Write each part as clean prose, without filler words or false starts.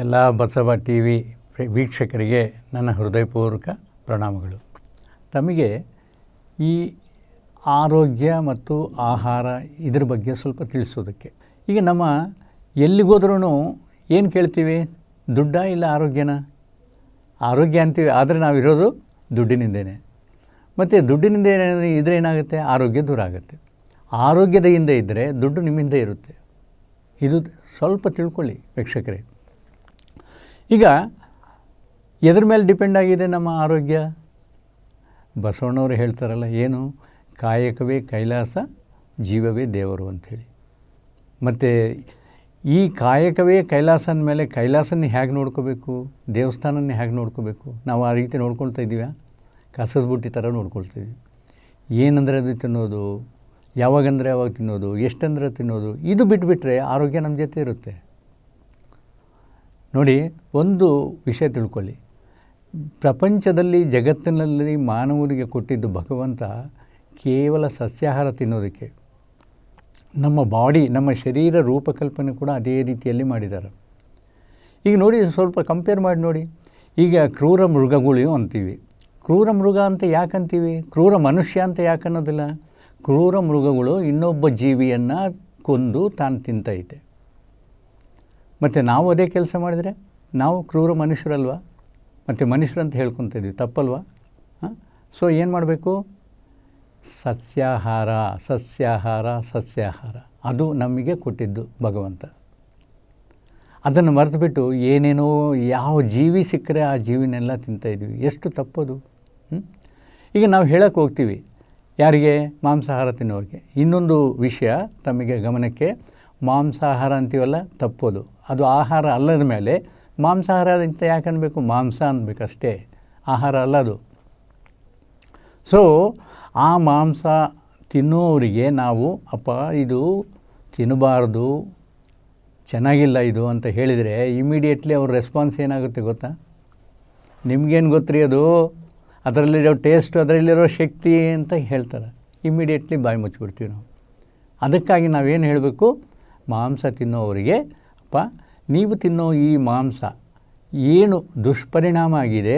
ಎಲ್ಲ Basava T V ವೀಕ್ಷಕರಿಗೆ ನನ್ನ ಹೃದಯಪೂರ್ವಕ ಪ್ರಣಾಮಗಳು. ತಮಗೆ ಈ ಆರೋಗ್ಯ ಮತ್ತು ಆಹಾರ ಇದ್ರ ಬಗ್ಗೆ ಸ್ವಲ್ಪ ತಿಳಿಸೋದಕ್ಕೆ. ಈಗ ನಮ್ಮ ಎಲ್ಲಿಗೋದ್ರೂ ಏನು ಕೇಳ್ತೀವಿ? ದುಡ್ಡ ಇಲ್ಲ ಆರೋಗ್ಯನ? ಆರೋಗ್ಯ ಅಂತೀವಿ, ಆದರೆ ನಾವಿರೋದು ದುಡ್ಡಿನಿಂದೇನೆ. ಮತ್ತು ದುಡ್ಡಿನಿಂದ ಇದ್ರೆ ಏನಾಗುತ್ತೆ? ಆರೋಗ್ಯ ದೂರ ಆಗುತ್ತೆ. ಆರೋಗ್ಯದ ಹಿಂದೆ ಇದ್ದರೆ ದುಡ್ಡು ನಿಮ್ಮಿಂದ ಇರುತ್ತೆ. ಇದು ಸ್ವಲ್ಪ ತಿಳ್ಕೊಳ್ಳಿ ವೀಕ್ಷಕರೇ. ಈಗ ಎದ್ರ ಮೇಲೆ ಡಿಪೆಂಡ್ ಆಗಿದೆ ನಮ್ಮ ಆರೋಗ್ಯ? ಬಸವಣ್ಣವರು ಹೇಳ್ತಾರಲ್ಲ, ಏನು? ಕಾಯಕವೇ ಕೈಲಾಸ, ಜೀವವೇ ದೇವರು ಅಂಥೇಳಿ. ಮತ್ತು ಈ ಕಾಯಕವೇ ಕೈಲಾಸ ಅಂದಮೇಲೆ ಕೈಲಾಸನ ಹೇಗೆ ನೋಡ್ಕೋಬೇಕು, ದೇವಸ್ಥಾನನ ಹೇಗೆ ನೋಡ್ಕೋಬೇಕು? ನಾವು ಆ ರೀತಿ ನೋಡ್ಕೊಳ್ತಾ ಇದ್ದೀವಿ? ಕಸದ ಬುಟ್ಟಿ ಥರ ನೋಡ್ಕೊಳ್ತೀವಿ. ಏನಂದರೆ ಅದು ತಿನ್ನೋದು, ಯಾವಾಗಂದರೆ ಯಾವಾಗ ತಿನ್ನೋದು, ಎಷ್ಟಂದರೆ ತಿನ್ನೋದು, ಇದು ಬಿಟ್ಟುಬಿಟ್ರೆ ಆರೋಗ್ಯ ನಮ್ಮ ಜೊತೆ ಇರುತ್ತೆ. ನೋಡಿ, ಒಂದು ವಿಷಯ ತಿಳ್ಕೊಳ್ಳಿ. ಪ್ರಪಂಚದಲ್ಲಿ, ಜಗತ್ತಿನಲ್ಲಿ ಮಾನವರಿಗೆ ಕೊಟ್ಟಿದ್ದು ಭಗವಂತ ಕೇವಲ ಸಸ್ಯಾಹಾರ ತಿನ್ನೋದಕ್ಕೆ. ನಮ್ಮ ಬಾಡಿ, ನಮ್ಮ ಶರೀರ ರೂಪಕಲ್ಪನೆ ಕೂಡ ಅದೇ ರೀತಿಯಲ್ಲಿ ಮಾಡಿದ್ದಾರೆ. ಈಗ ನೋಡಿ, ಸ್ವಲ್ಪ ಕಂಪೇರ್ ಮಾಡಿ ನೋಡಿ. ಈಗ ಕ್ರೂರ ಮೃಗಗಳು ಅಂತೀವಿ. ಕ್ರೂರ ಮೃಗ ಅಂತ ಯಾಕಂತೀವಿ? ಕ್ರೂರ ಮನುಷ್ಯ ಅಂತ ಯಾಕೆ ಅನ್ನೋದಿಲ್ಲ? ಕ್ರೂರ ಮೃಗಗಳು ಇನ್ನೊಬ್ಬ ಜೀವಿಯನ್ನು ಕೊಂದು ತಾನು ತಿಂತೈತೆ. ಮತ್ತು ನಾವು ಅದೇ ಕೆಲಸ ಮಾಡಿದರೆ ನಾವು ಕ್ರೂರ ಮನುಷ್ಯರಲ್ವ? ಮತ್ತು ಮನುಷ್ಯರಂತ ಹೇಳ್ಕೊತ ಇದ್ವಿ, ತಪ್ಪಲ್ವ? ಸೊ ಏನು ಮಾಡಬೇಕು? ಸಸ್ಯಾಹಾರ, ಸಸ್ಯಾಹಾರ, ಸಸ್ಯಾಹಾರ. ಅದು ನಮಗೆ ಕೊಟ್ಟಿದ್ದು ಭಗವಂತ. ಅದನ್ನು ಮರೆತುಬಿಟ್ಟು ಏನೇನೋ ಯಾವ ಜೀವಿ ಸಿಕ್ಕರೆ ಆ ಜೀವಿನೆಲ್ಲ ತಿಂತಾಯಿದ್ವಿ. ಎಷ್ಟು ತಪ್ಪದು? ಈಗ ನಾವು ಹೇಳಕ್ಕೆ ಹೋಗ್ತೀವಿ ಯಾರಿಗೆ? ಮಾಂಸಾಹಾರ ತಿನ್ನೋರಿಗೆ. ಇನ್ನೊಂದು ವಿಷಯ ತಮಗೆ ಗಮನಕ್ಕೆ, ಮಾಂಸಾಹಾರ ಅಂತೀವಲ್ಲ, ತಪ್ಪೋದು. ಅದು ಆಹಾರ ಅಲ್ಲದ ಮೇಲೆ ಮಾಂಸಾಹಾರ ಅಂತ ಯಾಕೆ ಅನ್ಬೇಕು? ಮಾಂಸ ಅನ್ಬೇಕಷ್ಟೇ, ಆಹಾರ ಅಲ್ಲದು. ಸೊ ಆ ಮಾಂಸ ತಿನ್ನೋರಿಗೆ ನಾವು ಅಪ್ಪ ಇದು ತಿನ್ನಬಾರ್ದು, ಚೆನ್ನಾಗಿಲ್ಲ ಇದು ಅಂತ ಹೇಳಿದರೆ ಇಮಿಡಿಯೇಟ್ಲಿ ಅವ್ರ ರೆಸ್ಪಾನ್ಸ್ ಏನಾಗುತ್ತೆ ಗೊತ್ತಾ? ನಿಮಗೇನು ಗೊತ್ತ್ರಿ ಅದು? ಅದರಲ್ಲಿರೋ ಟೇಸ್ಟು, ಅದರಲ್ಲಿರೋ ಶಕ್ತಿ ಅಂತ ಹೇಳ್ತಾರೆ. ಇಮಿಡಿಯೇಟ್ಲಿ ಬಾಯಿ ಮುಚ್ಚಿಬಿಡ್ತೀವಿ ನಾವು. ಅದಕ್ಕಾಗಿ ನಾವೇನು ಹೇಳಬೇಕು? ಮಾಂಸ ತಿನ್ನೋವರಿಗೆ, ಅಪ್ಪ ನೀವು ತಿನ್ನೋ ಈ ಮಾಂಸ ಏನು ದುಷ್ಪರಿಣಾಮ ಆಗಿದೆ,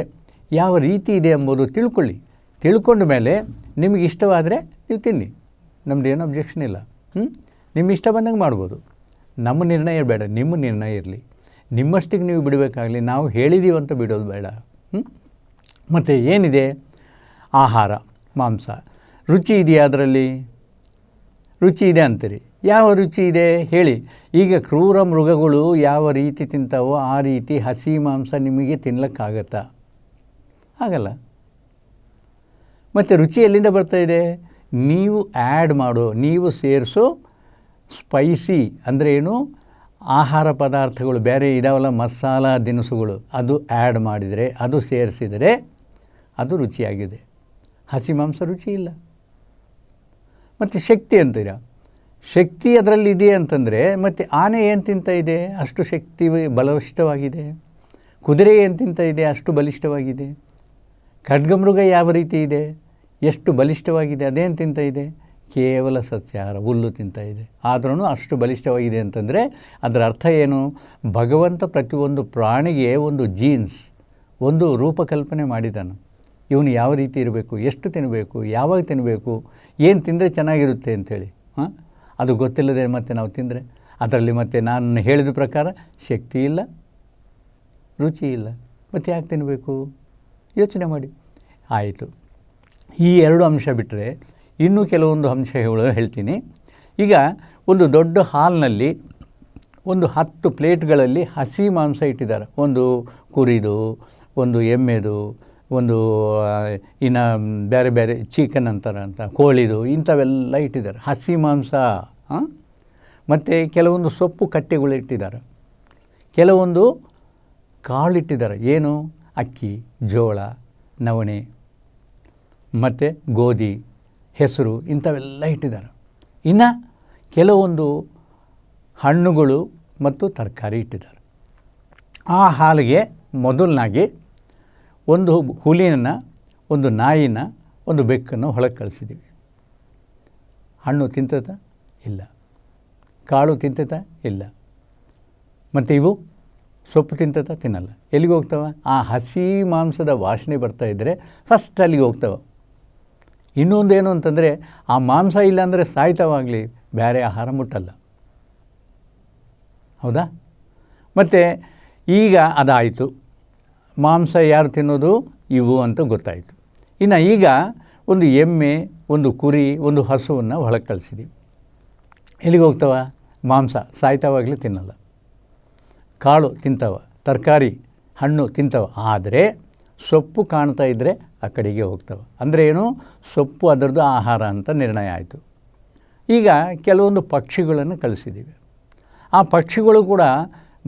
ಯಾವ ರೀತಿ ಇದೆ ಎಂಬುದು ತಿಳ್ಕೊಳ್ಳಿ. ತಿಳ್ಕೊಂಡ ಮೇಲೆ ನಿಮಗೆ ಇಷ್ಟವಾದರೆ ನೀವು ತಿನ್ನಿ, ನಮ್ಮದೇನು ಅಬ್ಜೆಕ್ಷನ್ ಇಲ್ಲ. ನಿಮ್ಮ ಇಷ್ಟ ಬಂದಂಗೆ ಮಾಡ್ಬೋದು. ನಮ್ಮ ನಿರ್ಣಯ ಬೇಡ, ನಿಮ್ಮ ನಿರ್ಣಯ ಇರಲಿ. ನಿಮ್ಮಷ್ಟಿಗೆ ನೀವು ಬಿಡಬೇಕಾಗಲಿ, ನಾವು ಹೇಳಿದ್ದೀವಿ ಅಂತ ಬಿಡೋದು ಬೇಡ. ಮತ್ತು ಏನಿದೆ? ಆಹಾರ, ಮಾಂಸ. ರುಚಿ ಇದೆಯಾ ಅದರಲ್ಲಿ? ರುಚಿ ಇದೆ ಅಂತೀರಿ. ಯಾವ ರುಚಿ ಇದೆ ಹೇಳಿ? ಈಗ ಕ್ರೂರ ಮೃಗಗಳು ಯಾವ ರೀತಿ ತಿಂತಾವೋ ಆ ರೀತಿ ಹಸಿ ಮಾಂಸ ನಿಮಗೆ ತಿನ್ನಲಿಕ್ಕಾಗತ್ತಾ? ಆಗಲ್ಲ. ಮತ್ತು ರುಚಿ ಎಲ್ಲಿಂದ ಬರ್ತಾಯಿದೆ? ನೀವು ಆ್ಯಡ್ ಮಾಡೋ, ನೀವು ಸೇರಿಸೋ ಸ್ಪೈಸಿ ಅಂದರೆ ಏನು? ಆಹಾರ ಪದಾರ್ಥಗಳು ಬೇರೆ ಇದಾವಲ್ಲ, ಮಸಾಲ ದಿನಸುಗಳು, ಅದು ಆ್ಯಡ್ ಮಾಡಿದರೆ, ಅದು ಸೇರಿಸಿದರೆ ಅದು ರುಚಿಯಾಗಿದೆ. ಹಸಿ ಮಾಂಸ ರುಚಿ ಇಲ್ಲ. ಮತ್ತು ಶಕ್ತಿ ಅಂತೀರ. ಶಕ್ತಿ ಅದರಲ್ಲಿ ಇದೆ ಅಂತಂದರೆ ಮತ್ತು ಆನೆ ಏನು ತಿಂತ ಇದೆ? ಅಷ್ಟು ಶಕ್ತಿ ಬಲಿಷ್ಠವಾಗಿದೆ. ಕುದುರೆ ಏನು ತಿಂತ ಇದೆ? ಅಷ್ಟು ಬಲಿಷ್ಠವಾಗಿದೆ. ಖಡ್ಗಮೃಗ ಯಾವ ರೀತಿ ಇದೆ? ಎಷ್ಟು ಬಲಿಷ್ಠವಾಗಿದೆ. ಅದೇನು ತಿಂತ ಇದೆ? ಕೇವಲ ಸಸ್ಯಾಹಾರ, ಹುಲ್ಲು ತಿಂತ ಇದೆ. ಆದ್ರೂ ಅಷ್ಟು ಬಲಿಷ್ಠವಾಗಿದೆ ಅಂತಂದರೆ ಅದರ ಅರ್ಥ ಏನು? ಭಗವಂತ ಪ್ರತಿಯೊಂದು ಪ್ರಾಣಿಗೆ ಒಂದು ಜೀನ್ಸ್, ಒಂದು ರೂಪಕಲ್ಪನೆ ಮಾಡಿದ್ದಾನೆ. ಇವನು ಯಾವ ರೀತಿ ಇರಬೇಕು, ಎಷ್ಟು ತಿನ್ನಬೇಕು, ಯಾವಾಗ ತಿನ್ನಬೇಕು, ಏನು ತಿಂದರೆ ಚೆನ್ನಾಗಿರುತ್ತೆ ಅಂಥೇಳಿ. ಅದು ಗೊತ್ತಿಲ್ಲದೆ ಮತ್ತು ನಾವು ತಿಂದರೆ ಅದರಲ್ಲಿ ಮತ್ತು ನಾನು ಹೇಳಿದ ಪ್ರಕಾರ ಶಕ್ತಿ ಇಲ್ಲ, ರುಚಿ ಇಲ್ಲ. ಮತ್ತು ಯಾಕೆ ತಿನ್ನಬೇಕು? ಯೋಚನೆ ಮಾಡಿ. ಆಯಿತು, ಈ ಎರಡು ಅಂಶ ಬಿಟ್ಟರೆ ಇನ್ನೂ ಕೆಲವೊಂದು ಅಂಶಗಳು ಹೇಳ್ತೀನಿ. ಈಗ ಒಂದು ದೊಡ್ಡ ಹಾಲ್ನಲ್ಲಿ ಒಂದು 10 ಪ್ಲೇಟ್ಗಳಲ್ಲಿ ಹಸಿ ಮಾಂಸ ಇಟ್ಟಿದ್ದಾರೆ. ಒಂದು ಕುರಿದು, ಒಂದು ಎಮ್ಮೆದು, ಒಂದು ಇನ್ನು ಬೇರೆ ಬೇರೆ ಚಿಕನ್ ಅಂತ ಕೋಳಿದು, ಇಂಥವೆಲ್ಲ ಇಟ್ಟಿದ್ದಾರೆ ಹಸಿ ಮಾಂಸ. ಮತ್ತು ಕೆಲವೊಂದು ಸೊಪ್ಪು ಕಟ್ಟೆಗಳು ಇಟ್ಟಿದ್ದಾರೆ, ಕೆಲವೊಂದು ಕಾಳಿಟ್ಟಿದ್ದಾರೆ. ಏನು? ಅಕ್ಕಿ, ಜೋಳ, ನವಣೆ ಮತ್ತು ಗೋಧಿ, ಹೆಸರು, ಇಂಥವೆಲ್ಲ ಇಟ್ಟಿದ್ದಾರೆ. ಇನ್ನು ಕೆಲವೊಂದು ಹಣ್ಣುಗಳು ಮತ್ತು ತರಕಾರಿ ಇಟ್ಟಿದ್ದಾರೆ. ಆ ಹಾಲಿಗೆ ಮೊದಲನಾಗಿ ಒಂದು ಹುಲಿಯನ್ನು, ಒಂದು ನಾಯಿನ, ಒಂದು ಬೆಕ್ಕನ್ನು ಹೊಳಗೆ ಕಳಿಸಿದ್ದೀವಿ. ಹಣ್ಣು ತಿಂತದ? ಇಲ್ಲ. ಕಾಳು ತಿಂತದ? ಇಲ್ಲ. ಮತ್ತು ಇವು ಸೊಪ್ಪು ತಿಂತದ ತಿನ್ನಲ್ಲ. ಎಲ್ಲಿಗೆ ಹೋಗ್ತಾವ? ಆ ಹಸಿ ಮಾಂಸದ ವಾಸನೆ ಬರ್ತಾಯಿದ್ರೆ ಫಸ್ಟ್ ಅಲ್ಲಿಗೆ ಹೋಗ್ತಾವ. ಇನ್ನೊಂದೇನು ಅಂತಂದರೆ ಆ ಮಾಂಸ ಇಲ್ಲಾಂದರೆ ಸಾಯ್ತಾವಾಗಲಿ ಬೇರೆ ಆಹಾರ ಮುಟ್ಟಲ್ಲ. ಹೌದಾ? ಮತ್ತು ಈಗ ಅದಾಯಿತು, ಮಾಂಸ ಯಾರು ತಿನ್ನೋದು ಇವು ಅಂತ ಗೊತ್ತಾಯಿತು. ಇನ್ನು ಈಗ ಒಂದು ಎಮ್ಮೆ, ಒಂದು ಕುರಿ, ಒಂದು ಹಸುವನ್ನು ಹೊಳಗೆ ಕಳಿಸಿದ್ದೀವಿ. ಎಲ್ಲಿಗೆ ಹೋಗ್ತಾವ? ಮಾಂಸ ಸಾಯ್ತಾವಾಗಲೇ ತಿನ್ನಲ್ಲ, ಕಾಳು ತಿಂತಾವ, ತರಕಾರಿ ಹಣ್ಣು ತಿಂತಾವ. ಆದರೆ ಸೊಪ್ಪು ಕಾಣ್ತಾ ಇದ್ದರೆ ಆ ಕಡೆಗೆ ಹೋಗ್ತಾವೆ. ಅಂದರೆ ಏನು? ಸೊಪ್ಪು ಅದರದ್ದು ಆಹಾರ ಅಂತ ನಿರ್ಣಯ ಆಯಿತು. ಈಗ ಕೆಲವೊಂದು ಪಕ್ಷಿಗಳನ್ನು ಕಳಿಸಿದ್ದೀವಿ. ಆ ಪಕ್ಷಿಗಳು ಕೂಡ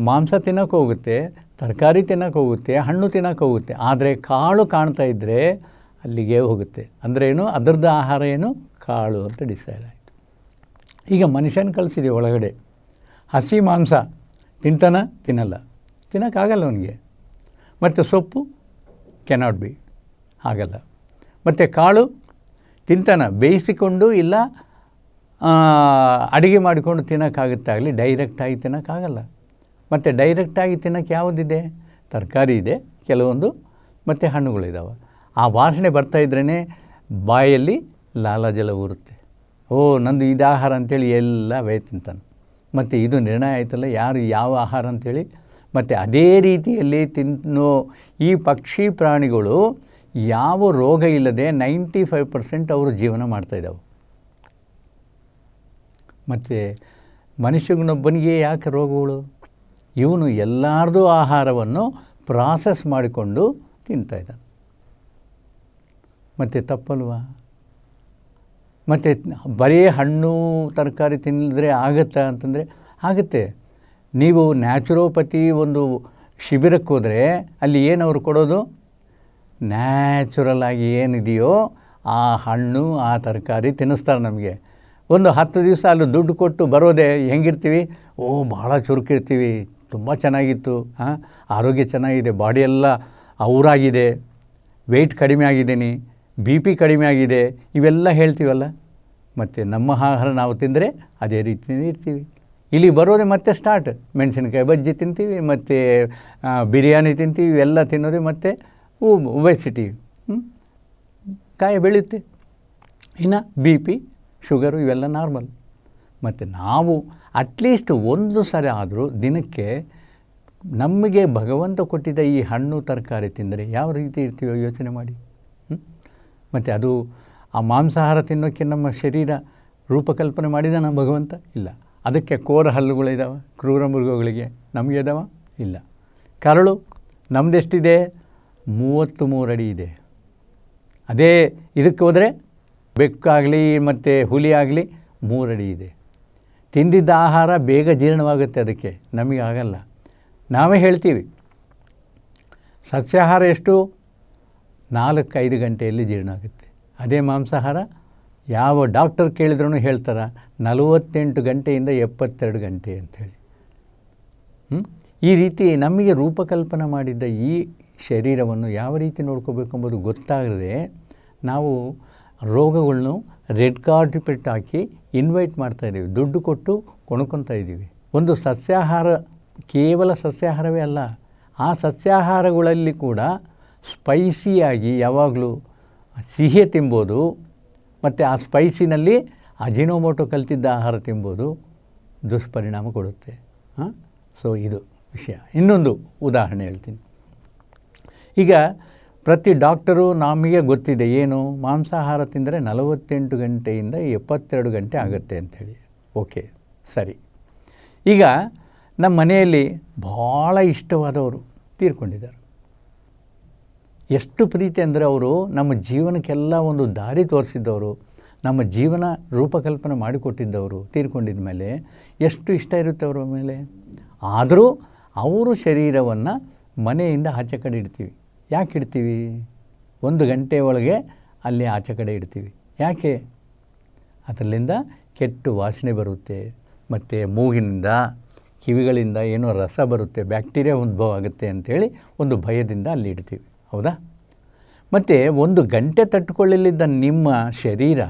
ಮಾಂಸ ತಿನ್ನೋಕೆ ಹೋಗುತ್ತೆ, ತರಕಾರಿ ತಿನ್ನೋಕೆ ಹೋಗುತ್ತೆ, ಹಣ್ಣು ತಿನ್ನೋಕೆ ಹೋಗುತ್ತೆ. ಆದರೆ ಕಾಳು ಕಾಣ್ತಾ ಇದ್ದರೆ ಅಲ್ಲಿಗೆ ಹೋಗುತ್ತೆ. ಅಂದರೆ ಏನು? ಅದರದ್ದು ಆಹಾರ ಏನು? ಕಾಳು ಅಂತ ಡಿಸೈಡ್ ಆಯಿತು. ಈಗ ಮನುಷ್ಯನ ಕಳಿಸಿದ್ದೀವಿ ಒಳಗಡೆ. ಹಸಿ ಮಾಂಸ ತಿಂತಾನ? ತಿನ್ನಲ್ಲ, ತಿನ್ನೋಕ್ಕಾಗಲ್ಲ ಅವನಿಗೆ. ಮತ್ತು ಸೊಪ್ಪು ಕೆನಾಟ್ ಬಿ, ಆಗಲ್ಲ. ಮತ್ತು ಕಾಳು ತಿಂತಾನ? ಬೇಯಿಸಿಕೊಂಡು ಇಲ್ಲ ಅಡುಗೆ ಮಾಡಿಕೊಂಡು ತಿನ್ನೋಕ್ಕಾಗುತ್ತಾಗಲಿ, ಡೈರೆಕ್ಟಾಗಿ ತಿನ್ನೋಕ್ಕಾಗಲ್ಲ. ಮತ್ತು ಡೈರೆಕ್ಟಾಗಿ ತಿನ್ನೋಕ್ಕೆ ಯಾವುದಿದೆ? ತರಕಾರಿ ಇದೆ ಕೆಲವೊಂದು, ಮತ್ತು ಹಣ್ಣುಗಳಿದ್ದಾವೆ. ಆ ವಾಸನೆ ಬರ್ತಾಯಿದ್ರೇ ಬಾಯಲ್ಲಿ ಲಾಲಾಜಲ ಊರುತ್ತೆ. ಓ, ನಂದು ಇದು ಆಹಾರ ಅಂಥೇಳಿ ಎಲ್ಲ ತಿಂತಾನೆ. ಮತ್ತು ಇದು ನಿರ್ಣಯ ಆಯ್ತಲ್ಲ ಯಾರು ಯಾವ ಆಹಾರ ಅಂಥೇಳಿ. ಮತ್ತು ಅದೇ ರೀತಿಯಲ್ಲಿ ತಿನ್ನೋ ಈ ಪಕ್ಷಿ ಪ್ರಾಣಿಗಳು ಯಾವ ರೋಗ ಇಲ್ಲದೆ 95% ಅವರು ಜೀವನ ಮಾಡ್ತಾಯಿದ್ದಾವೆ. ಮತ್ತು ಮನುಷ್ಯನೊಬ್ಬನಿಗೆ ಯಾಕೆ ರೋಗಗಳು? ಇವನು ಎಲ್ಲರದ್ದು ಆಹಾರವನ್ನು ಪ್ರಾಸೆಸ್ ಮಾಡಿಕೊಂಡು ತಿಂತಾಯಿದ್ದಾನೆ. ಮತ್ತು ತಪ್ಪಲ್ವಾ? ಮತ್ತು ಬರೀ ಹಣ್ಣು ತರಕಾರಿ ತಿನ್ನಿದ್ರೆ ಆಗುತ್ತಾ ಅಂತಂದರೆ ಆಗುತ್ತೆ. ನೀವು ನ್ಯಾಚುರೋಪತಿ ಒಂದು ಶಿಬಿರಕ್ಕೆ ಹೋದರೆ ಅಲ್ಲಿ ಏನು ಅವ್ರು ಕೊಡೋದು? ನ್ಯಾಚುರಲಾಗಿ ಏನಿದೆಯೋ ಆ ಹಣ್ಣು ಆ ತರಕಾರಿ ತಿನ್ನಿಸ್ತಾರೆ ನಮಗೆ. ಒಂದು 10 ದಿವಸ ಅಲ್ಲಿ ದುಡ್ಡು ಕೊಟ್ಟು ಬರೋದೇ ಹೆಂಗಿರ್ತೀವಿ? ಓ, ಭಾಳ ಚುರುಕಿರ್ತೀವಿ, ತುಂಬ ಚೆನ್ನಾಗಿತ್ತು, ಆರೋಗ್ಯ ಚೆನ್ನಾಗಿದೆ, ಬಾಡಿ ಎಲ್ಲ ಔರಾಗಿದೆ, ವೆಯ್ಟ್ ಕಡಿಮೆ ಆಗಿದ್ದೀನಿ, BP ಕಡಿಮೆ ಆಗಿದೆ, ಇವೆಲ್ಲ ಹೇಳ್ತೀವಲ್ಲ. ಮತ್ತು ನಮ್ಮ ಆಹಾರ ನಾವು ತಿಂದರೆ ಅದೇ ರೀತಿ ಇರ್ತೀವಿ. ಇಲ್ಲಿ ಬರೋದೇ ಮತ್ತೆ ಸ್ಟಾರ್ಟ್. ಮೆಣಸಿನಕಾಯಿ ಬಜ್ಜಿ ತಿಂತೀವಿ, ಮತ್ತು ಬಿರಿಯಾನಿ ತಿಂತೀವಿ, ಇವೆಲ್ಲ ತಿನ್ನೋದೇ ಮತ್ತು ಒಬೆಸಿಟಿ, ಕಾಯಿ ಬೆಳೆಯುತ್ತೆ. ಇನ್ನು BP, ಶುಗರು ಇವೆಲ್ಲ ನಾರ್ಮಲ್. ಮತ್ತು ನಾವು ಅಟ್ಲೀಸ್ಟ್ ಒಂದು ಸರಿ ಆದರೂ ದಿನಕ್ಕೆ ನಮಗೆ ಭಗವಂತ ಕೊಟ್ಟಿದ್ದ ಈ ಹಣ್ಣು ತರಕಾರಿ ತಿಂದರೆ ಯಾವ ರೀತಿ ಇರ್ತೀವೋ ಯೋಚನೆ ಮಾಡಿ. ಮತ್ತು ಅದು ಆ ಮಾಂಸಾಹಾರ ತಿನ್ನೋಕ್ಕೆ ನಮ್ಮ ಶರೀರ ರೂಪಕಲ್ಪನೆ ಮಾಡಿದ ನಮ್ಮ ಭಗವಂತ? ಇಲ್ಲ. ಅದಕ್ಕೆ ಕೋರ ಹಲ್ಲುಗಳಿದ್ದಾವೆ ಕ್ರೂರ ಮೃಗಗಳಿಗೆ, ನಮಗೆ ಇದಾವ? ಇಲ್ಲ. ಕರಳು ನಮ್ಮದೆಷ್ಟಿದೆ? 33 ಅಡಿ ಇದೆ. ಅದೇ ಇದಕ್ಕೆ ಹೋದರೆ ಬೆಕ್ಕಾಗಲಿ ಮತ್ತು ಹುಲಿ ಆಗಲಿ 3 ಅಡಿ ಇದೆ. ತಿಂದಿದ್ದ ಆಹಾರ ಬೇಗ ಜೀರ್ಣವಾಗುತ್ತೆ, ಅದಕ್ಕೆ ನಮಗೆ ಆಗಲ್ಲ. ನಾವೇ ಹೇಳ್ತೀವಿ ಸಸ್ಯಾಹಾರ ಎಷ್ಟು? 4-5 ಗಂಟೆಯಲ್ಲಿ ಜೀರ್ಣ ಆಗುತ್ತೆ. ಅದೇ ಮಾಂಸಾಹಾರ ಯಾವ ಡಾಕ್ಟರ್ ಕೇಳಿದ್ರೂ ಹೇಳ್ತಾರೆ 48 ಗಂಟೆಯಿಂದ 72 ಗಂಟೆ ಅಂಥೇಳಿ. ಈ ರೀತಿ ನಮಗೆ ರೂಪಕಲ್ಪನೆ ಮಾಡಿದ್ದ ಈ ಶರೀರವನ್ನು ಯಾವ ರೀತಿ ನೋಡ್ಕೋಬೇಕು ಎಂಬುದು ಗೊತ್ತಾಗದೆ ನಾವು ರೋಗಗಳನ್ನು ರೆಡ್ ಕಾರ್ಪೆಟ್ ಹಾಕಿ ಇನ್ವೈಟ್ ಮಾಡ್ತಾಯಿದ್ದೀವಿ, ದುಡ್ಡು ಕೊಟ್ಟು ಕೊಂಡ್ಕೊತಾ ಇದ್ದೀವಿ. ಒಂದು ಸಸ್ಯಾಹಾರ ಕೇವಲ ಸಸ್ಯಾಹಾರವೇ ಅಲ್ಲ, ಆ ಸಸ್ಯಾಹಾರಗಳಲ್ಲಿ ಕೂಡ ಸ್ಪೈಸಿಯಾಗಿ ಯಾವಾಗಲೂ ಸಿಹಿ ತಿನ್ಬೋದು, ಮತ್ತು ಆ ಸ್ಪೈಸಿನಲ್ಲಿ ಅಜಿನೋಮೋಟೊ ಕಲ್ತಿದ್ದ ಆಹಾರ ತಿನ್ಬೋದು, ದುಷ್ಪರಿಣಾಮ ಕೊಡುತ್ತೆ. ಸೊ ಇದು ವಿಷಯ. ಇನ್ನೊಂದು ಉದಾಹರಣೆ ಹೇಳ್ತೀನಿ. ಈಗ ಪ್ರತಿ ಡಾಕ್ಟರು ನಮಗೆ ಗೊತ್ತಿದೆ ಏನು, ಮಾಂಸಾಹಾರ ತಿಂದರೆ 48 ಗಂಟೆಯಿಂದ 72 ಗಂಟೆ ಆಗುತ್ತೆ ಅಂಥೇಳಿ. ಓಕೆ, ಸರಿ. ಈಗ ನಮ್ಮ ಮನೆಯಲ್ಲಿ ಭಾಳ ಇಷ್ಟವಾದವರು ತೀರ್ಕೊಂಡಿದ್ದಾರೆ. ಎಷ್ಟು ಪ್ರೀತಿ ಅಂದರೆ ಅವರು ನಮ್ಮ ಜೀವನಕ್ಕೆಲ್ಲ ಒಂದು ದಾರಿ ತೋರಿಸಿದ್ದವರು, ನಮ್ಮ ಜೀವನ ರೂಪಕಲ್ಪನೆ ಮಾಡಿಕೊಟ್ಟಿದ್ದವರು ತೀರ್ಕೊಂಡಿದ್ದ ಮೇಲೆ ಎಷ್ಟು ಇಷ್ಟ ಇರುತ್ತೆ ಅವರ ಮೇಲೆ. ಆದರೂ ಅವರು ಶರೀರವನ್ನು ಮನೆಯಿಂದ ಆಚೆ ಕಡೆ ಇಡ್ತೀವಿ. ಯಾಕೆ ಇಡ್ತೀವಿ? 1 ಗಂಟೆ ಒಳಗೆ ಅಲ್ಲಿ ಆಚೆ ಕಡೆ ಇಡ್ತೀವಿ. ಯಾಕೆ? ಅದರಿಂದ ಕೆಟ್ಟು ವಾಸನೆ ಬರುತ್ತೆ, ಮತ್ತು ಮೂಗಿನಿಂದ ಕಿವಿಗಳಿಂದ ಏನೋ ರಸ ಬರುತ್ತೆ, ಬ್ಯಾಕ್ಟೀರಿಯಾ ಉದ್ಭವ ಆಗುತ್ತೆ ಅಂಥೇಳಿ ಒಂದು ಭಯದಿಂದ ಅಲ್ಲಿ ಇಡ್ತೀವಿ. ಹೌದಾ? ಮತ್ತು 1 ಗಂಟೆ ತಟ್ಟುಕೊಳ್ಳಲಿದ್ದ ನಿಮ್ಮ ಶರೀರ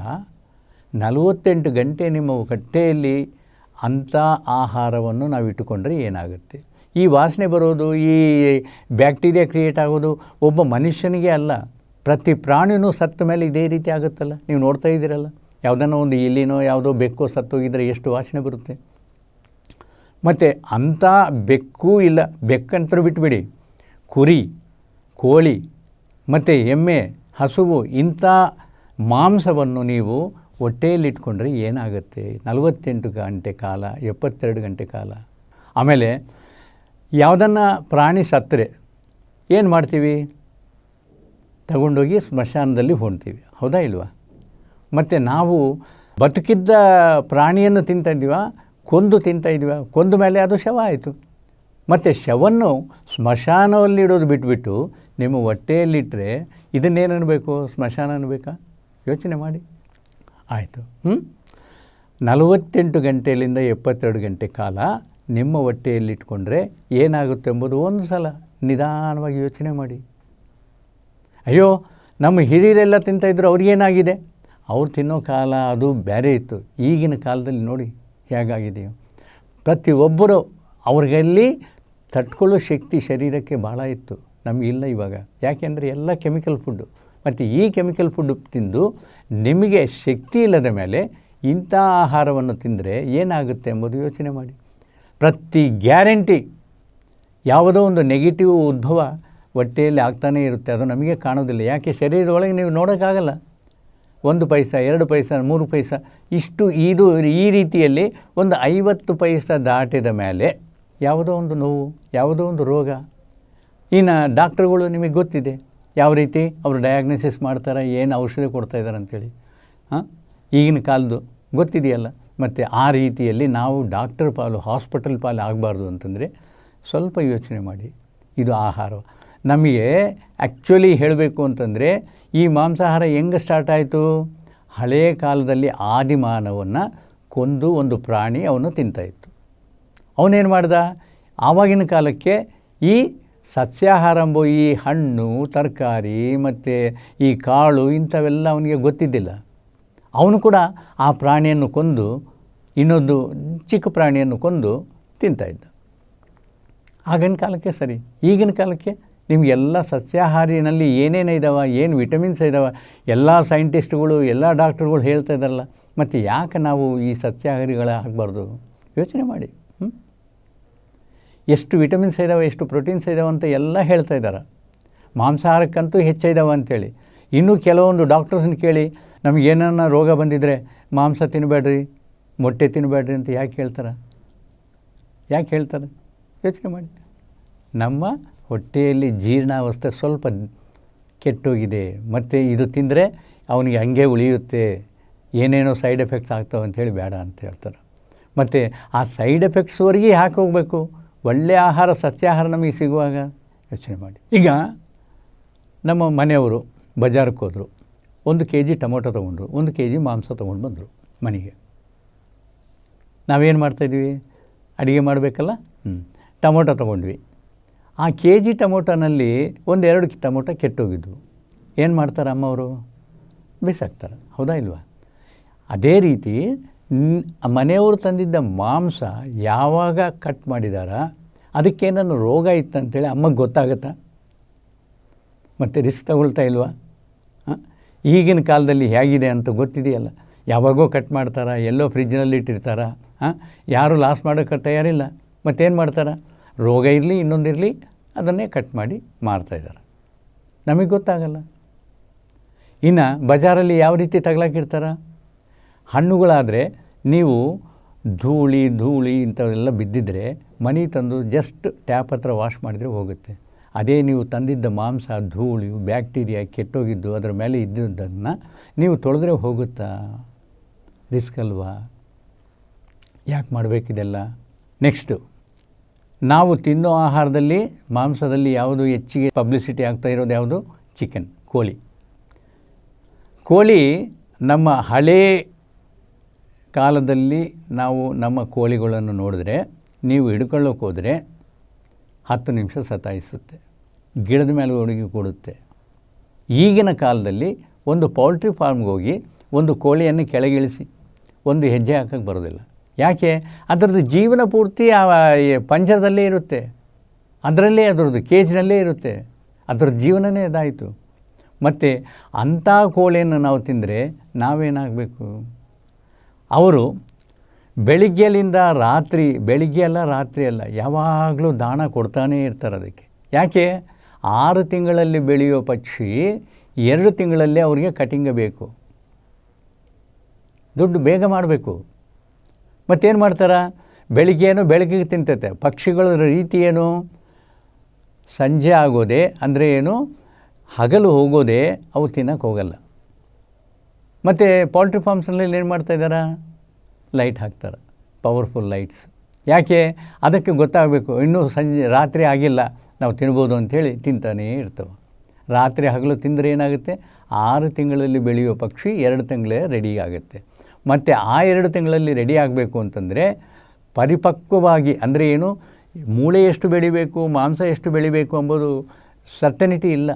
48 ಗಂಟೆ ನಿಮ್ಮ ಹೊಟ್ಟೆಯಲ್ಲಿ ಅಂಥ ಆಹಾರವನ್ನು ನಾವು ಇಟ್ಟುಕೊಂಡ್ರೆ ಏನಾಗುತ್ತೆ? ಈ ವಾಸನೆ ಬರೋದು, ಈ ಬ್ಯಾಕ್ಟೀರಿಯಾ ಕ್ರಿಯೇಟ್ ಆಗೋದು ಒಬ್ಬ ಮನುಷ್ಯನಿಗೆ ಅಲ್ಲ, ಪ್ರತಿ ಪ್ರಾಣಿನೂ ಸತ್ತ ಮೇಲೆ ಇದೇ ರೀತಿ ಆಗುತ್ತಲ್ಲ. ನೀವು ನೋಡ್ತಾ ಇದ್ದೀರಲ್ಲ, ಯಾವುದನ್ನೋ ಒಂದು ಇಲಿನೋ ಯಾವುದೋ ಬೆಕ್ಕೋ ಸತ್ತೋಗಿದ್ರೆ ಎಷ್ಟು ವಾಸನೆ ಬರುತ್ತೆ. ಮತ್ತು ಅಂಥ ಬೆಕ್ಕೂ ಇಲ್ಲ, ಬೆಕ್ಕಂತರೂ ಬಿಟ್ಬಿಡಿ, ಕುರಿ, ಕೋಳಿ ಮತ್ತು ಎಮ್ಮೆ, ಹಸುವು ಇಂಥ ಮಾಂಸವನ್ನು ನೀವು ಹೊಟ್ಟೆಯಲ್ಲಿಟ್ಕೊಂಡ್ರೆ ಏನಾಗುತ್ತೆ? 48 ಗಂಟೆ ಕಾಲ, 72 ಗಂಟೆ ಕಾಲ. ಆಮೇಲೆ ಯಾವುದನ್ನು ಪ್ರಾಣಿ ಸತ್ತರೆ ಏನು ಮಾಡ್ತೀವಿ? ತಗೊಂಡೋಗಿ ಸ್ಮಶಾನದಲ್ಲಿ ಹೊಣ್ತೀವಿ, ಹೌದಾ ಇಲ್ವಾ? ಮತ್ತು ನಾವು ಬದುಕಿದ್ದ ಪ್ರಾಣಿಯನ್ನು ತಿಂತಾಯಿದ್ದೀವ, ಕೊಂದು ತಿಂತಾಯಿದ್ದೀವ, ಕೊಂದ ಮೇಲೆ ಅದು ಶವ ಆಯಿತು. ಮತ್ತು ಶವನ್ನು ಸ್ಮಶಾನದಲ್ಲಿಡೋದು ಬಿಟ್ಬಿಟ್ಟು ನಿಮ್ಮ ಹೊಟ್ಟೆಯಲ್ಲಿಟ್ಟರೆ ಇದನ್ನೇನು ಅನ್ನಬೇಕು? ಸ್ಮಶಾನ ಅನ್ನಬೇಕಾ? ಯೋಚನೆ ಮಾಡಿ. ಆಯಿತು. 48 ಗಂಟೆಯಿಂದ 72 ಗಂಟೆ ಕಾಲ ನಿಮ್ಮ ಹೊಟ್ಟೆಯಲ್ಲಿಟ್ಕೊಂಡ್ರೆ ಏನಾಗುತ್ತೆ ಎಂಬುದು ಒಂದು ಸಲ ನಿಧಾನವಾಗಿ ಯೋಚನೆ ಮಾಡಿ. ಅಯ್ಯೋ, ನಮ್ಮ ಹಿರಿಯರೆಲ್ಲ ತಿಂತಾಯಿದ್ರು, ಅವ್ರಿಗೇನಾಗಿದೆ? ಅವ್ರು ತಿನ್ನೋ ಕಾಲ ಅದು ಬೇರೆ ಇತ್ತು. ಈಗಿನ ಕಾಲದಲ್ಲಿ ನೋಡಿ ಹೇಗಾಗಿದೆಯೋ. ಪ್ರತಿಯೊಬ್ಬರು ಅವ್ರಿಗಲ್ಲಿ ತಟ್ಕೊಳ್ಳೋ ಶಕ್ತಿ ಶರೀರಕ್ಕೆ ಭಾಳ ಇತ್ತು, ನಮಗಿಲ್ಲ ಇವಾಗ. ಯಾಕೆಂದರೆ ಎಲ್ಲ ಕೆಮಿಕಲ್ ಫುಡ್ಡು. ಮತ್ತು ಈ ಕೆಮಿಕಲ್ ಫುಡ್ಡು ತಿಂದು ನಿಮಗೆ ಶಕ್ತಿ ಇಲ್ಲದ ಮೇಲೆ ಇಂಥ ಆಹಾರವನ್ನು ತಿಂದರೆ ಏನಾಗುತ್ತೆ ಎಂಬುದು ಯೋಚನೆ ಮಾಡಿ. ಪ್ರತಿ ಗ್ಯಾರಂಟಿ ಯಾವುದೋ ಒಂದು ನೆಗೆಟಿವ್ ಉದ್ಭವ ಹೊಟ್ಟೆಯಲ್ಲಿ ಆಗ್ತಾನೇ ಇರುತ್ತೆ, ಅದು ನಮಗೆ ಕಾಣೋದಿಲ್ಲ. ಯಾಕೆ? ಶರೀರದೊಳಗೆ ನೀವು ನೋಡೋಕ್ಕಾಗಲ್ಲ. 1 ಪೈಸಾ, 2 ಪೈಸಾ, 3 ಪೈಸಾ ಇಷ್ಟು ಇದು ಈ ರೀತಿಯಲ್ಲಿ ಒಂದು 50 ಪೈಸಾ ದಾಟಿದ ಮೇಲೆ ಯಾವುದೋ ಒಂದು ನೋವು, ಯಾವುದೋ ಒಂದು ರೋಗ. ಇನ್ನು ಡಾಕ್ಟ್ರುಗಳು ನಿಮಗೆ ಗೊತ್ತಿದೆ ಯಾವ ರೀತಿ ಅವರು ಡಯಾಗ್ನೋಸಿಸ್ ಮಾಡ್ತಾರೆ, ಏನು ಔಷಧಿ ಕೊಡ್ತಾಯಿದ್ದಾರೆ ಅಂಥೇಳಿ. ಈಗಿನ ಕಾಲದ್ದು ಗೊತ್ತಿದೆಯಲ್ಲ. ಮತ್ತು ಆ ರೀತಿಯಲ್ಲಿ ನಾವು ಡಾಕ್ಟರ್ ಪಾಲು, ಹಾಸ್ಪಿಟಲ್ ಪಾಲು ಆಗಬಾರ್ದು ಅಂತಂದರೆ ಸ್ವಲ್ಪ ಯೋಚನೆ ಮಾಡಿ. ಇದು ಆಹಾರ ನಮಗೆ ಆ್ಯಕ್ಚುಲಿ ಹೇಳಬೇಕು ಅಂತಂದರೆ ಈ ಮಾಂಸಾಹಾರ ಹೆಂಗೆ ಸ್ಟಾರ್ಟ್ ಆಯಿತು? ಹಳೆಯ ಕಾಲದಲ್ಲಿ ಆದಿಮಾನವನ್ನು ಕೊಂದು ಒಂದು ಪ್ರಾಣಿ ಅವನು ತಿಂತಾಯಿತ್ತು. ಅವನೇನು ಮಾಡ್ದ? ಆವಾಗಿನ ಕಾಲಕ್ಕೆ ಈ ಸಸ್ಯಾಹಾರ ಎಂಬೋ ಈ ಹಣ್ಣು, ತರಕಾರಿ ಮತ್ತು ಈ ಕಾಳು ಇಂಥವೆಲ್ಲ ಅವನಿಗೆ ಗೊತ್ತಿದ್ದಿಲ್ಲ. ಅವನು ಕೂಡ ಆ ಪ್ರಾಣಿಯನ್ನು ಕೊಂದು ಇನ್ನೊಂದು ಚಿಕ್ಕ ಪ್ರಾಣಿಯನ್ನು ಕೊಂದು ತಿಂತಾಯಿದ್ದ. ಆಗಿನ ಕಾಲಕ್ಕೆ ಸರಿ. ಈಗಿನ ಕಾಲಕ್ಕೆ ನಿಮಗೆಲ್ಲ ಸಸ್ಯಾಹಾರಿನಲ್ಲಿ ಏನೇನು ಇದ್ದಾವೆ, ಏನು ವಿಟಮಿನ್ಸ್ ಇದ್ದಾವೆ ಎಲ್ಲ ಸೈಂಟಿಸ್ಟ್ಗಳು, ಎಲ್ಲ ಡಾಕ್ಟ್ರುಗಳು ಹೇಳ್ತಾ ಇದ್ದಾರಲ್ಲ. ಮತ್ತು ಯಾಕೆ ನಾವು ಈ ಸಸ್ಯಾಹಾರಿಗಳ ಆಗಬಾರ್ದು? ಯೋಚನೆ ಮಾಡಿ. ಎಷ್ಟು ವಿಟಮಿನ್ಸ್ ಇದ್ದಾವೆ, ಎಷ್ಟು ಪ್ರೋಟೀನ್ಸ್ ಇದ್ದಾವೆ ಅಂತ ಎಲ್ಲ ಹೇಳ್ತಾ ಇದ್ದಾರೆ. ಮಾಂಸಾಹಾರಕ್ಕಂತೂ ಹೆಚ್ಚಿದ್ದಾವೆ ಅಂಥೇಳಿ. ಇನ್ನೂ ಕೆಲವೊಂದು ಡಾಕ್ಟರ್ಸನ್ನ ಕೇಳಿ ನಮಗೇನನ್ನ ರೋಗ ಬಂದಿದ್ದರೆ ಮಾಂಸ ತಿನ್ನಬೇಡ್ರಿ, ಮೊಟ್ಟೆ ತಿನ್ನಬೇಡ್ರಿ ಅಂತ ಯಾಕೆ ಹೇಳ್ತಾರೆ? ಯಾಕೆ ಹೇಳ್ತಾರೆ? ಯೋಚನೆ ಮಾಡಿ. ನಮ್ಮ ಹೊಟ್ಟೆಯಲ್ಲಿ ಜೀರ್ಣಾವಸ್ಥೆ ಸ್ವಲ್ಪ ಕೆಟ್ಟೋಗಿದೆ, ಮತ್ತು ಇದು ತಿಂದರೆ ಅವನಿಗೆ ಹಂಗೆ ಉಳಿಯುತ್ತೆ, ಏನೇನೋ ಸೈಡ್ ಎಫೆಕ್ಟ್ಸ್ ಆಗ್ತವೆ ಅಂಥೇಳಿ ಬೇಡ ಅಂತ ಹೇಳ್ತಾರೆ. ಮತ್ತು ಆ ಸೈಡ್ ಎಫೆಕ್ಟ್ಸ್ವರೆಗೆ ಯಾಕೆ ಹೋಗಬೇಕು? ಒಳ್ಳೆಯ ಆಹಾರ, ಸಸ್ಯಾಹಾರ ನಮಗೆ ಸಿಗುವಾಗ ಯೋಚನೆ ಮಾಡಿ. ಈಗ ನಮ್ಮ ಮನೆಯವರು ಬಜಾರಕ್ಕೆ ಹೋದರು, 1 kg ಟೊಮೊಟೊ ತೊಗೊಂಡ್ರು, 1 kg ಮಾಂಸ ತೊಗೊಂಡು ಬಂದರು ಮನೆಗೆ. ನಾವೇನು ಮಾಡ್ತಾಯಿದ್ವಿ? ಅಡುಗೆ ಮಾಡಬೇಕಲ್ಲ. ಟೊಮೊಟೊ ತೊಗೊಂಡ್ವಿ. ಆ kg ಟೊಮೊಟೊನಲ್ಲಿ 1-2 ಟೊಮೊಟೊ ಕೆಟ್ಟೋಗಿದ್ವು. ಏನು ಮಾಡ್ತಾರೆ ಅಮ್ಮವರು? ಬಿಸಾಕ್ತಾರೆ, ಹೌದಾ ಇಲ್ವಾ? ಅದೇ ರೀತಿ ಮನೆಯವರು ತಂದಿದ್ದ ಮಾಂಸ ಯಾವಾಗ ಕಟ್ ಮಾಡಿದಾರ ಅದಕ್ಕೇನನ್ನು ರೋಗ ಇತ್ತಂತೇಳಿ ಅಮ್ಮಗೆ ಗೊತ್ತಾಗುತ್ತಾ? ಮತ್ತು ರಿಸ್ಕ್ ತಗೊಳ್ತಾ ಇಲ್ವಾ? ಈಗಿನ ಕಾಲದಲ್ಲಿ ಹೇಗಿದೆ ಅಂತ ಗೊತ್ತಿದೆಯಲ್ಲ. ಯಾವಾಗೋ ಕಟ್ ಮಾಡ್ತಾರೆ, ಎಲ್ಲೋ ಫ್ರಿಜ್ನಲ್ಲಿ ಇಟ್ಟಿರ್ತಾರೆ. ಯಾರೂ ಲಾಸ್ ಮಾಡೋಕ್ಕೆ ತಯಾರಿಲ್ಲ. ಮತ್ತೇನು ಮಾಡ್ತಾರೆ? ರೋಗ ಇರಲಿ ಇನ್ನೊಂದಿರಲಿ ಅದನ್ನೇ ಕಟ್ ಮಾಡಿ ಮಾರ್ತಾಯಿದ್ದಾರೆ, ನಮಗೆ ಗೊತ್ತಾಗಲ್ಲ. ಇನ್ನು ಬಜಾರಲ್ಲಿ ಯಾವ ರೀತಿ ತಗಲಾಕಿರ್ತಾರೆ? ಹಣ್ಣುಗಳಾದರೆ ನೀವು ಧೂಳಿ ಇಂಥವೆಲ್ಲ ಬಿದ್ದಿದ್ದರೆ ಮನೆ ತಂದು ಜಸ್ಟ್ ಟ್ಯಾಪ್ ಹತ್ರ ವಾಶ್ ಮಾಡಿದರೆ ಹೋಗುತ್ತೆ. ಅದೇ ನೀವು ತಂದಿದ್ದ ಮಾಂಸ ಧೂಳು, ಬ್ಯಾಕ್ಟೀರಿಯಾ ಕೆಟ್ಟೋಗಿದ್ದು ಅದರ ಮೇಲೆ ಇದ್ದದ್ದನ್ನು ನೀವು ತೊಳೆದ್ರೆ ಹೋಗುತ್ತಾ? ರಿಸ್ಕ್ ಅಲ್ವಾ? ಯಾಕೆ ಮಾಡಬೇಕಿದೆಲ್ಲ? ನೆಕ್ಸ್ಟು, ನಾವು ತಿನ್ನೋ ಆಹಾರದಲ್ಲಿ ಮಾಂಸದಲ್ಲಿ ಯಾವುದು ಹೆಚ್ಚಿಗೆ ಪಬ್ಲಿಸಿಟಿ ಆಗ್ತಾ ಇರೋದು ಯಾವುದು? ಚಿಕನ್, ಕೋಳಿ. ಕೋಳಿ ನಮ್ಮ ಹಳೇ ಕಾಲದಲ್ಲಿ ನಾವು ನಮ್ಮ ಕೋಳಿಗಳನ್ನು ನೋಡಿದ್ರೆ ನೀವು ಹಿಡ್ಕೊಳ್ಳೋಕೆ ಹೋದರೆ 10 ನಿಮಿಷ ಸತಾಯಿಸುತ್ತೆ, ಗಿಡದ ಮೇಲೆ ಒಣಗಿ ಕೊಡುತ್ತೆ. ಈಗಿನ ಕಾಲದಲ್ಲಿ ಒಂದು ಪೌಲ್ಟ್ರಿ ಫಾರ್ಮ್ಗೆ ಹೋಗಿ ಒಂದು ಕೋಳಿಯನ್ನು ಕೆಳಗಿಳಿಸಿ ಒಂದು ಹೆಜ್ಜೆ ಹಾಕೋಕ್ಕೆ ಬರೋದಿಲ್ಲ. ಯಾಕೆ? ಅದರದ್ದು ಜೀವನ ಪೂರ್ತಿ ಆ ಪಂಜರದಲ್ಲೇ ಇರುತ್ತೆ, ಅದರಲ್ಲೇ ಅದರದ್ದು ಕೇಜ್ನಲ್ಲೇ ಇರುತ್ತೆ, ಅದರ ಜೀವನನೇ ಇದಾಯಿತು. ಮತ್ತು ಅಂಥ ಕೋಳಿಯನ್ನು ನಾವು ತಿಂದರೆ ನಾವೇನಾಗಬೇಕು? ಅವರು ಬೆಳಿಗ್ಗೆಲಿಂದ ರಾತ್ರಿ, ಬೆಳಿಗ್ಗೆ ಅಲ್ಲ ರಾತ್ರಿ ಅಲ್ಲ, ಯಾವಾಗಲೂ ದಾಣ ಕೊಡ್ತಾನೇ ಇರ್ತಾರೆ ಅದಕ್ಕೆ. ಯಾಕೆ? 6 ತಿಂಗಳಲ್ಲಿ ಬೆಳೆಯೋ ಪಕ್ಷಿ 2 ತಿಂಗಳಲ್ಲಿ ಅವರಿಗೆ ಕಟಿಂಗ್ ಬೇಕು, ದುಡ್ಡು ಬೇಗ ಮಾಡಬೇಕು. ಮತ್ತೇನು ಮಾಡ್ತಾರೆ? ಬೆಳಗ್ಗೆ ತಿಂತೈತೆ. ಪಕ್ಷಿಗಳ ರೀತಿ ಏನು? ಸಂಜೆ ಆಗೋದೇ ಅಂದರೆ ಏನು, ಹಗಲು ಹೋಗೋದೇ ಅವು ತಿನ್ನೋಕ್ಕೆ ಹೋಗಲ್ಲ. ಮತ್ತು ಪೋಲ್ಟ್ರಿ ಫಾರ್ಮ್ಸ್ನಲ್ಲಿ ಏನು ಮಾಡ್ತಾಯಿದ್ದಾರೆ? ಲೈಟ್ ಹಾಕ್ತಾರೆ, ಪವರ್ಫುಲ್ ಲೈಟ್ಸ್. ಯಾಕೆ? ಅದಕ್ಕೆ ಗೊತ್ತಾಗಬೇಕು ಇನ್ನೂ ರಾತ್ರಿ ಆಗಿಲ್ಲ, ನಾವು ತಿನ್ಬೋದು ಅಂಥೇಳಿ ತಿಂತಾನೇ ಇರ್ತವೆ. ರಾತ್ರಿ ಹಗಲು ತಿಂದರೆ ಏನಾಗುತ್ತೆ? 6 ತಿಂಗಳಲ್ಲಿ ಬೆಳೆಯೋ ಪಕ್ಷಿ 2 ತಿಂಗಳೇ ರೆಡಿ ಆಗುತ್ತೆ. ಮತ್ತು ಆ 2 ತಿಂಗಳಲ್ಲಿ ರೆಡಿ ಆಗಬೇಕು ಅಂತಂದರೆ ಪರಿಪಕ್ವವಾಗಿ, ಅಂದರೆ ಏನು, ಮೂಳೆ ಎಷ್ಟು ಬೆಳಿಬೇಕು, ಮಾಂಸ ಎಷ್ಟು ಬೆಳಿಬೇಕು ಎಂಬುದು ಸರ್ಟನಿಟಿ ಇಲ್ಲ.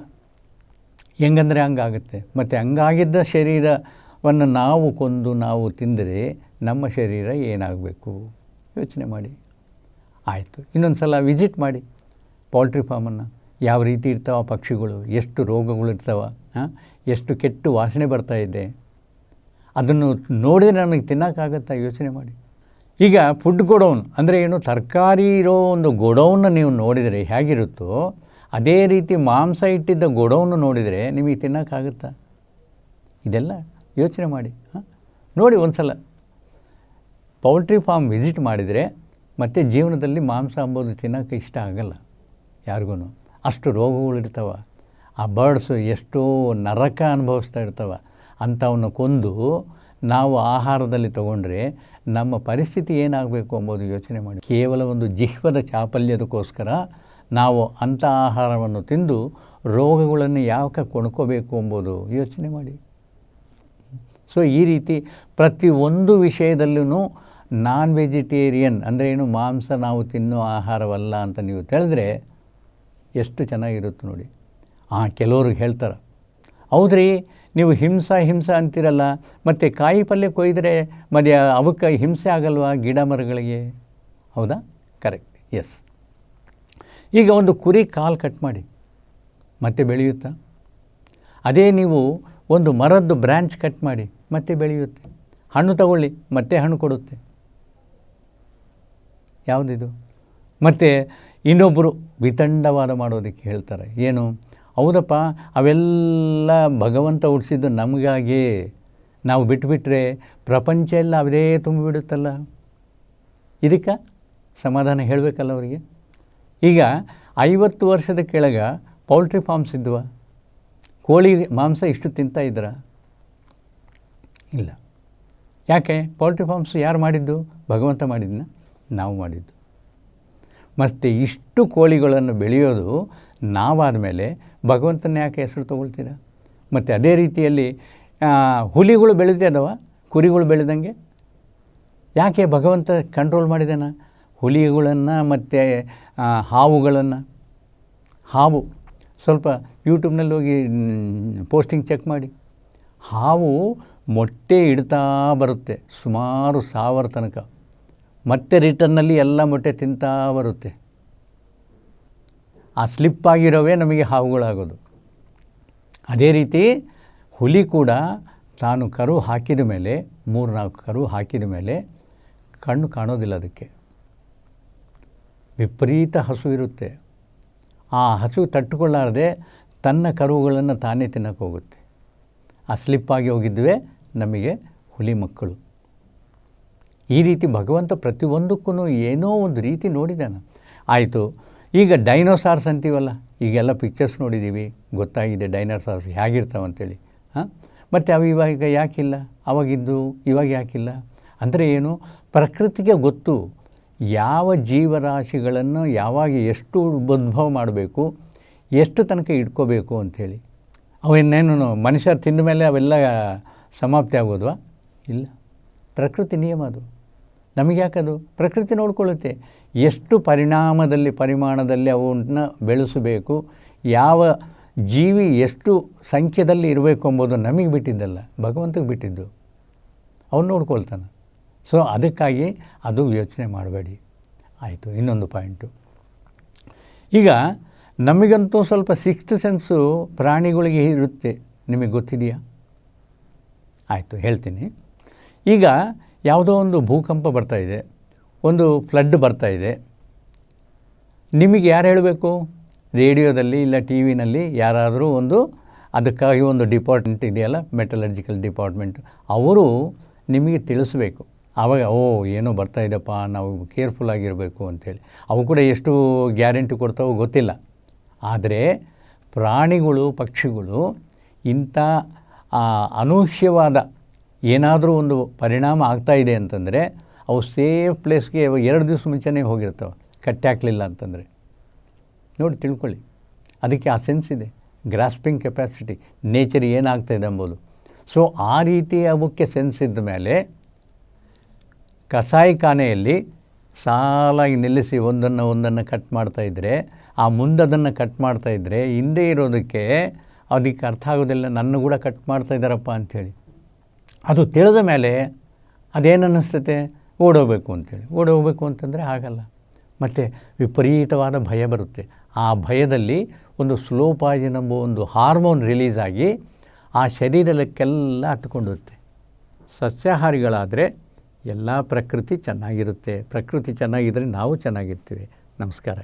ಹೆಂಗಂದರೆ ಹಂಗಾಗುತ್ತೆ. ಮತ್ತು ಹಂಗಾಗಿದ್ದ ಶರೀರವನ್ನು ನಾವು ಕೊಂದು ನಾವು ತಿಂದರೆ ನಮ್ಮ ಶರೀರ ಏನಾಗಬೇಕು ಯೋಚನೆ ಮಾಡಿ. ಆಯಿತು, ಇನ್ನೊಂದು ಸಲ ವಿಸಿಟ್ ಮಾಡಿ ಪೋಲ್ಟ್ರಿ ಫಾರ್ಮನ್ನು. ಯಾವ ರೀತಿ ಇರ್ತಾವೆ ಪಕ್ಷಿಗಳು, ಎಷ್ಟು ರೋಗಗಳು ಇರ್ತಾವೆ, ಎಷ್ಟು ಕೆಟ್ಟ ವಾಸನೆ ಬರ್ತಾಯಿದೆ, ಅದನ್ನು ನೋಡಿದರೆ ನಮಗೆ ತಿನ್ನೋಕ್ಕಾಗತ್ತಾ? ಯೋಚನೆ ಮಾಡಿ. ಈಗ ಫುಡ್ ಗೋಡೌನ್ ಅಂದರೆ ಏನು, ತರಕಾರಿ ಇರೋ ಒಂದು ಗೋಡೌನ್ನ ನೀವು ನೋಡಿದರೆ ಹೇಗಿರುತ್ತೋ ಅದೇ ರೀತಿ ಮಾಂಸ ಇಟ್ಟಿದ್ದ ಗೋಡೌನ್ನು ನೋಡಿದರೆ ನಿಮಗೆ ತಿನ್ನೋಕ್ಕಾಗುತ್ತಾ? ಇದೆಲ್ಲ ಯೋಚನೆ ಮಾಡಿ. ನೋಡಿ ಒಂದು ಸಲ ಪೌಲ್ಟ್ರಿ ಫಾರ್ಮ್ ವಿಸಿಟ್ ಮಾಡಿದರೆ ಮತ್ತು ಜೀವನದಲ್ಲಿ ಮಾಂಸ ಅಂಬೋದು ತಿನ್ನೋಕ್ಕೆ ಇಷ್ಟ ಆಗಲ್ಲ ಯಾರಿಗೂ. ಅಷ್ಟು ರೋಗಗಳಿರ್ತಾವೆ. ಆ ಬರ್ಡ್ಸು ಎಷ್ಟೋ ನರಕ ಅನುಭವಿಸ್ತಾ ಇರ್ತವೆ. ಅಂಥವನ್ನು ಕೊಂದು ನಾವು ಆಹಾರದಲ್ಲಿ ತಗೊಂಡ್ರೆ ನಮ್ಮ ಪರಿಸ್ಥಿತಿ ಏನಾಗಬೇಕು ಎಂಬುದು ಯೋಚನೆ ಮಾಡಿ. ಕೇವಲ ಒಂದು ಜಿಹ್ವದ ಚಾಪಲ್ಯದಕ್ಕೋಸ್ಕರ ನಾವು ಅಂಥ ಆಹಾರವನ್ನು ತಿಂದು ರೋಗಗಳನ್ನು ಯಾಕೆ ಕೊಂಡ್ಕೋಬೇಕು ಎಂಬುದು ಯೋಚನೆ ಮಾಡಿ. ಸೊ ಈ ರೀತಿ ಪ್ರತಿಯೊಂದು ವಿಷಯದಲ್ಲೂ ನಾನ್ ವೆಜಿಟೇರಿಯನ್ ಅಂದರೆ ಏನು, ಮಾಂಸ ನಾವು ತಿನ್ನೋ ಆಹಾರವಲ್ಲ ಅಂತ ನೀವು ತಿಳಿದ್ರೆ ಎಷ್ಟು ಚೆನ್ನಾಗಿರುತ್ತೆ ನೋಡಿ. ಕೆಲವ್ರಿಗೆ ಹೇಳ್ತಾರೆ, ಹೌದ್ರಿ ನೀವು ಹಿಂಸೆ ಅಂತೀರಲ್ಲ, ಮತ್ತು ಕಾಯಿ ಪಲ್ಯ ಕೊಯ್ದರೆ ಮತ್ತು ಅವಕ್ಕೆ ಹಿಂಸೆ ಆಗಲ್ವಾ ಗಿಡ ಮರಗಳಿಗೆ? ಹೌದಾ? Correct, yes. ಈಗ ಒಂದು ಕುರಿ ಕಾಲು ಕಟ್ ಮಾಡಿ ಮತ್ತೆ ಬೆಳೆಯುತ್ತಾ? ಅದೇ ನೀವು ಒಂದು ಮರದ್ದು ಬ್ರ್ಯಾಂಚ್ ಕಟ್ ಮಾಡಿ ಮತ್ತೆ ಬೆಳೆಯುತ್ತೆ. ಹಣ್ಣು ತಗೊಳ್ಳಿ ಮತ್ತೆ ಹಣ್ಣು ಕೊಡುತ್ತೆ. ಯಾವುದಿದು? ಮತ್ತು ಇನ್ನೊಬ್ಬರು ವಿತಂಡವಾದ ಮಾಡೋದಕ್ಕೆ ಹೇಳ್ತಾರೆ, ಏನು, ಹೌದಪ್ಪ ಅವೆಲ್ಲ ಭಗವಂತ ಹುಟ್ಟಿಸಿದ್ದು ನಮಗಾಗೆ, ನಾವು ಬಿಟ್ಟುಬಿಟ್ರೆ ಪ್ರಪಂಚ ಎಲ್ಲ ಅದೇ ತುಂಬಿಬಿಡುತ್ತಲ್ಲ. ಇದಕ್ಕೆ ಸಮಾಧಾನ ಹೇಳಬೇಕಲ್ಲ ಅವರಿಗೆ. ಈಗ 50 ವರ್ಷದ ಕೆಳಗೆ ಪೌಲ್ಟ್ರಿ ಫಾರ್ಮ್ಸ್ ಇದ್ವಾ? ಕೋಳಿ ಮಾಂಸ ಇಷ್ಟು ತಿಂತಾಯಿದ್ರಾ? ಇಲ್ಲ. ಯಾಕೆ? ಪೌಲ್ಟ್ರಿ ಫಾರ್ಮ್ಸ್ ಯಾರು ಮಾಡಿದ್ದು? ಭಗವಂತ ಮಾಡಿದ್ನ? ನಾವು ಮಾಡಿದ್ದು. ಮತ್ತು ಇಷ್ಟು ಕೋಳಿಗಳನ್ನು ಬೆಳೆಯೋದು ನಾವಾದ ಮೇಲೆ ಭಗವಂತನ ಯಾಕೆ ಹೆಸರು ತೊಗೊಳ್ತೀರ? ಮತ್ತು ಅದೇ ರೀತಿಯಲ್ಲಿ ಹುಲಿಗಳು ಬೆಳೀತದವ, ಕುರಿಗಳು ಬೆಳೆದಂಗೆ ಯಾಕೆ ಭಗವಂತ ಕಂಟ್ರೋಲ್ ಮಾಡಿದಾನ? ಹುಲಿಗಳನ್ನು ಮತ್ತು ಹಾವುಗಳನ್ನು. ಹಾವು ಸ್ವಲ್ಪ ಯೂಟ್ಯೂಬ್ನಲ್ಲಿ ಹೋಗಿ ಪೋಸ್ಟಿಂಗ್ ಚೆಕ್ ಮಾಡಿ. ಹಾವು ಮೊಟ್ಟೆ ಇಡ್ತಾ ಬರುತ್ತೆ ಸುಮಾರು 1000 ತನಕ, ಮತ್ತೆ ರಿಟರ್ನಲ್ಲಿ ಎಲ್ಲ ಮೊಟ್ಟೆ ತಿಂತಾ ಬರುತ್ತೆ. ಆ ಸ್ಲಿಪ್ಪಾಗಿರೋವೇ ನಮಗೆ ಹಾವುಗಳಾಗೋದು. ಅದೇ ರೀತಿ ಹುಲಿ ಕೂಡ ತಾನು ಕರು ಹಾಕಿದ ಮೇಲೆ 3-4 ಕರು ಹಾಕಿದ ಮೇಲೆ ಕಣ್ಣು ಕಾಣೋದಿಲ್ಲ ಅದಕ್ಕೆ. ವಿಪರೀತ ಹಸು ಇರುತ್ತೆ. ಆ ಹಸು ತಟ್ಟುಕೊಳ್ಳಾರದೆ ತನ್ನ ಕರುಗಳನ್ನು ತಾನೇ ತಿನ್ನಕ್ಕೆ ಹೋಗುತ್ತೆ. ಆ ಸ್ಲಿಪ್ಪಾಗಿ ಹೋಗಿದ್ದುವೇ ನಮಗೆ ಹುಲಿ ಮಕ್ಕಳು. ಈ ರೀತಿ ಭಗವಂತ ಪ್ರತಿಯೊಂದಕ್ಕೂ ಏನೋ ಒಂದು ರೀತಿ ನೋಡಿದ್ದಾನೆ. ಆಯಿತು, ಈಗ ಡೈನೋಸಾರ್ಸ್ ಅಂತೀವಲ್ಲ, ಈಗೆಲ್ಲ ಪಿಕ್ಚರ್ಸ್ ನೋಡಿದ್ದೀವಿ, ಗೊತ್ತಾಗಿದೆ ಡೈನೋಸಾರ್ಸ್ ಹೇಗಿರ್ತಾವಂತೇಳಿ. ಮತ್ತು ಅವು ಇವಾಗ ಯಾಕಿಲ್ಲ? ಅವಾಗಿದ್ದು ಇವಾಗ ಯಾಕಿಲ್ಲ? ಅಂದರೆ ಏನು, ಪ್ರಕೃತಿಗೆ ಗೊತ್ತು ಯಾವ ಜೀವರಾಶಿಗಳನ್ನು ಯಾವಾಗ ಎಷ್ಟು ಉದ್ಭವ ಮಾಡಬೇಕು, ಎಷ್ಟು ತನಕ ಇಟ್ಕೋಬೇಕು ಅಂಥೇಳಿ. ಅವನ್ನೇನು ಮನುಷ್ಯರು ತಿಂದ ಮೇಲೆ ಅವೆಲ್ಲ ಸಮಾಪ್ತಿ ಆಗೋದ್ವಾ? ಇಲ್ಲ. ಪ್ರಕೃತಿ ನಿಯಮ ಅದು. ನಮಗೆ ಯಾಕದು? ಪ್ರಕೃತಿ ನೋಡ್ಕೊಳ್ಳುತ್ತೆ. ಎಷ್ಟು ಪರಿಮಾಣದಲ್ಲಿ ಅವನ್ನ ಬೆಳೆಸಬೇಕು, ಯಾವ ಜೀವಿ ಎಷ್ಟು ಸಂಖ್ಯೆಯಲ್ಲಿ ಇರಬೇಕು ಎಂಬುದು ನಮಗೆ ಬಿಟ್ಟಿದ್ದಲ್ಲ, ಭಗವಂತಗೆ ಬಿಟ್ಟಿದ್ದು. ಅವನು ನೋಡ್ಕೊಳ್ತಾನೆ. ಸೊ ಅದಕ್ಕಾಗಿ ಅದು ಯೋಚನೆ ಮಾಡಬೇಡಿ. ಆಯಿತು, ಇನ್ನೊಂದು ಪಾಯಿಂಟು. ಈಗ ನಮಗಂತೂ ಸ್ವಲ್ಪ ಸಿಕ್ಸ್ತ್ ಸೆನ್ಸು ಪ್ರಾಣಿಗಳಿಗೆ ಇರುತ್ತೆ, ನಿಮಗೆ ಗೊತ್ತಿದೆಯಾ? ಆಯಿತು, ಹೇಳ್ತೀನಿ. ಈಗ ಯಾವುದೋ ಒಂದು ಭೂಕಂಪ ಬರ್ತಾಯಿದೆ, ಒಂದು ಫ್ಲಡ್ ಬರ್ತಾಯಿದೆ, ನಿಮಗೆ ಯಾರು ಹೇಳಬೇಕು? ರೇಡಿಯೋದಲ್ಲಿ ಇಲ್ಲ ಟಿ ವಿನಲ್ಲಿ ಯಾರಾದರೂ ಒಂದು ಅದಕ್ಕಾಗಿ ಒಂದು ಡಿಪಾರ್ಟ್ಮೆಂಟ್ ಇದೆಯಲ್ಲ, ಮೆಟಲರ್ಜಿಕಲ್ ಡಿಪಾರ್ಟ್ಮೆಂಟ್, ಅವರು ನಿಮಗೆ ತಿಳಿಸ್ಬೇಕು. ಆವಾಗ ಏನೋ ಬರ್ತಾಯಿದ್ದಪ್ಪ, ನಾವು ಕೇರ್ಫುಲ್ಲಾಗಿರಬೇಕು ಅಂಥೇಳಿ. ಅವು ಕೂಡ ಎಷ್ಟು ಗ್ಯಾರಂಟಿ ಕೊಡ್ತಾವೋ ಗೊತ್ತಿಲ್ಲ. ಆದರೆ ಪ್ರಾಣಿಗಳು, ಪಕ್ಷಿಗಳು ಇಂಥ ಅನೂಹ್ಯವಾದ ಏನಾದರೂ ಒಂದು ಪರಿಣಾಮ ಆಗ್ತಾಯಿದೆ ಅಂತಂದರೆ ಅವು ಸೇಫ್ ಪ್ಲೇಸ್ಗೆ 2 ದಿವಸ ಮುಂಚೆನೇ ಹೋಗಿರ್ತವೆ, ಕಟ್ಟಿ ಹಾಕಲಿಲ್ಲ ಅಂತಂದರೆ. ನೋಡಿ, ತಿಳ್ಕೊಳ್ಳಿ. ಅದಕ್ಕೆ ಆ ಸೆನ್ಸ್ ಇದೆ, ಗ್ರಾಸ್ಪಿಂಗ್ ಕೆಪಾಸಿಟಿ, ನೇಚರ್ ಏನಾಗ್ತಾಯಿದೆ ಎಂಬುದು. ಸೊ ಆ ರೀತಿ ಅವಕ್ಕೆ ಸೆನ್ಸ್ ಇದ್ದ ಮೇಲೆ ಕಸಾಯಿಖಾನೆಯಲ್ಲಿ ಸಾಲಾಗಿ ನಿಲ್ಲಿಸಿ ಒಂದನ್ನು ಕಟ್ ಮಾಡ್ತಾಯಿದ್ರೆ, ಆ ಮುಂದದನ್ನು ಕಟ್ ಮಾಡ್ತಾಯಿದ್ರೆ ಹಿಂದೆ ಇರೋದಕ್ಕೆ ಅದಕ್ಕೆ ಅರ್ಥ ಆಗೋದಿಲ್ಲ, ನನ್ನ ಕೂಡ ಕಟ್ ಮಾಡ್ತಾಯಿದ್ದಾರಪ್ಪ ಅಂಥೇಳಿ. ಅದು ತಿಳಿದ ಮೇಲೆ ಅದೇನು ಅನ್ನಿಸ್ತೈತೆ? ಓಡೋಗಬೇಕು ಅಂಥೇಳಿ. ಓಡೋಗಬೇಕು ಅಂತಂದರೆ ಆಗಲ್ಲ. ಮತ್ತು ವಿಪರೀತವಾದ ಭಯ ಬರುತ್ತೆ. ಆ ಭಯದಲ್ಲಿ ಒಂದು ಸ್ಲೋ ಪಾಯ್ಸನ್ ಎಂಬ ಒಂದು ಹಾರ್ಮೋನ್ ರಿಲೀಸ್ ಆಗಿ ಆ ಶರೀರಕ್ಕೆಲ್ಲ ಹತ್ಕೊಂಡಿರುತ್ತೆ. ಸಸ್ಯಾಹಾರಿಗಳಾದರೆ ಎಲ್ಲ ಪ್ರಕೃತಿ ಚೆನ್ನಾಗಿರುತ್ತೆ. ಪ್ರಕೃತಿ ಚೆನ್ನಾಗಿದ್ದರೆ ನಾವು ಚೆನ್ನಾಗಿರ್ತೀವಿ. ನಮಸ್ಕಾರ.